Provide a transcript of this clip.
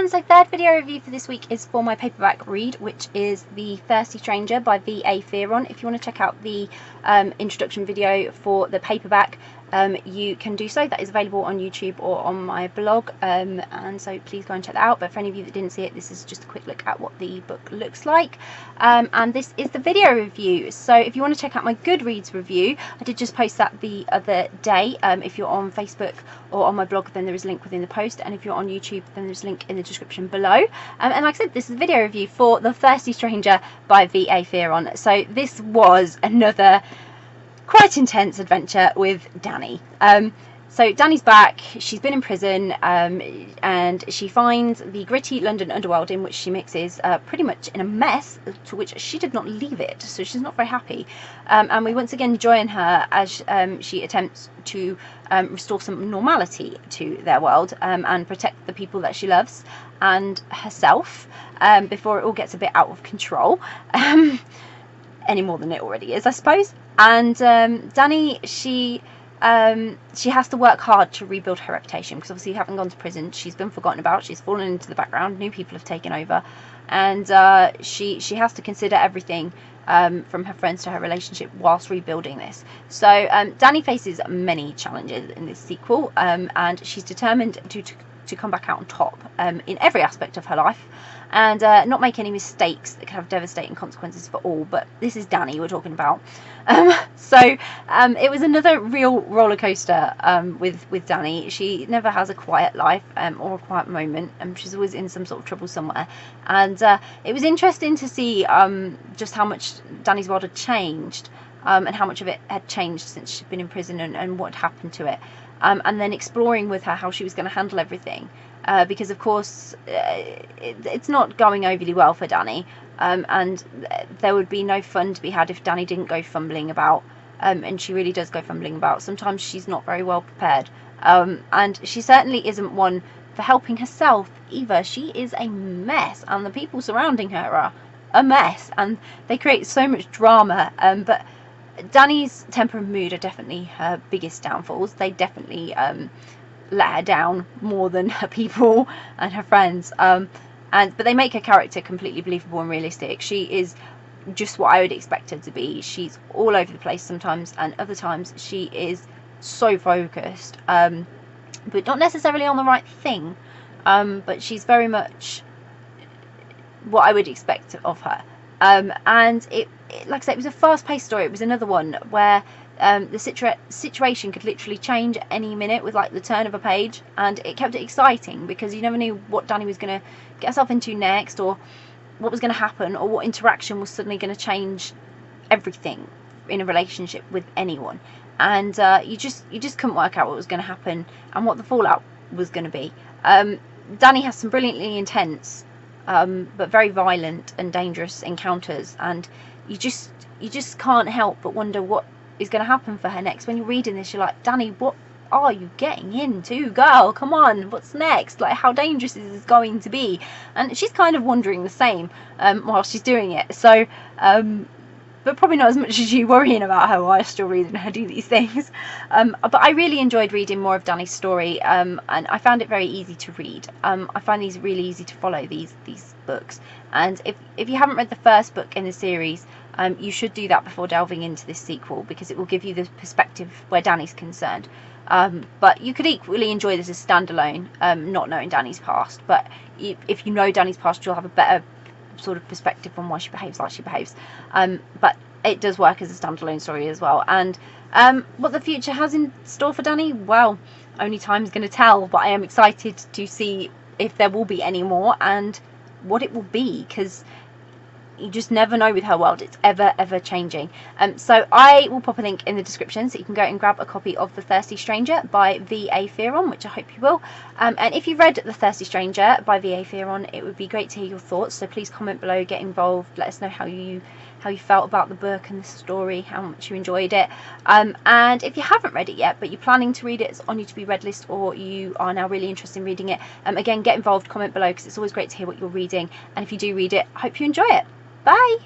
everyone, so third video review for this week is for my paperback read, which is The Thirsty Stranger by V.A. Fearon. If you want to check out the introduction video for the paperback, you can do so. That is available on YouTube or on my blog, and so please go and check that out. But for any of you that didn't see it, this is just a quick look at what the book looks like, and this is the video review. So if you want to check out my Goodreads review, I did just post that the other day. If you're on Facebook or on my blog, then there is a link within the post, and if you're on YouTube, then there's a link in the description below. And like I said, this is a video review for The Thirsty Stranger by V.A. Fearon. So this was another quite intense adventure with Danny. So Danny's back, she's been in prison, and she finds the gritty London underworld in which she mixes pretty much in a mess to which she did not leave it, so she's not very happy. And we once again join her as she attempts to restore some normality to their world, and protect the people that she loves and herself, before it all gets a bit out of control, any more than it already is, I suppose. And Danny, she has to work hard to rebuild her reputation, because obviously, having gone to prison, she's been forgotten about, she's fallen into the background, new people have taken over, and she has to consider everything, from her friends to her relationship, whilst rebuilding this. So Danny faces many challenges in this sequel, and she's determined to come back out on top in every aspect of her life, and not make any mistakes that could have devastating consequences for all. But this is Danny we're talking about. So it was another real roller coaster with Danny. She never has a quiet life, or a quiet moment, and she's always in some sort of trouble somewhere. And it was interesting to see just how much Danny's world had changed, and how much of it had changed since she'd been in prison, and what had happened to it. And then exploring with her how she was going to handle everything, because of course it's not going overly well for Danny, and there would be no fun to be had if Danny didn't go fumbling about, and she really does go fumbling about. Sometimes she's not very well prepared, and she certainly isn't one for helping herself either. She is a mess, and the people surrounding her are a mess, and they create so much drama, but Danny's temper and mood are definitely her biggest downfalls. They definitely let her down more than her people and her friends, but they make her character completely believable and realistic. She is just what I would expect her to be. She's all over the place sometimes, and other times she is so focused, but not necessarily on the right thing, but she's very much what I would expect of her. And it, like I said, it was a fast-paced story. It was another one where the situation could literally change at any minute with like the turn of a page, and it kept it exciting because you never knew what Danny was going to get herself into next, or what was going to happen, or what interaction was suddenly going to change everything in a relationship with anyone. And you just couldn't work out what was going to happen and what the fallout was going to be. Danny has some brilliantly intense, but very violent and dangerous encounters, and you just can't help but wonder what is going to happen for her next. When you're reading this, you're like, Danny, what are you getting into, girl? Come on, what's next? Like, how dangerous is this going to be? And she's kind of wondering the same while she's doing it. So but probably not as much as you worrying about her while still reading her do these things. But I really enjoyed reading more of Danny's story, and I found it very easy to read. I find these really easy to follow, these books. And if you haven't read the first book in the series, you should do that before delving into this sequel, because it will give you the perspective where Danny's concerned. But you could equally enjoy this as standalone, not knowing Danny's past. But if you know Danny's past, you'll have a better sort of perspective on why she behaves like she behaves. But it does work as a standalone story as well. And what the future has in store for Danny, well, only time's going to tell. But I am excited to see if there will be any more and what it will be, because you just never know with her world. It's ever changing. So I will pop a link in the description so you can go and grab a copy of The Thirsty Stranger by V.A. Fearon, which I hope you will. And if you've read The Thirsty Stranger by V.A. Fearon, it would be great to hear your thoughts. So please comment below, get involved, let us know how you felt about the book and the story, how much you enjoyed it. And if you haven't read it yet, but you're planning to read it, it's on your to-be read list, or you are now really interested in reading it, again, get involved, comment below, because it's always great to hear what you're reading. And if you do read it, I hope you enjoy it. Bye!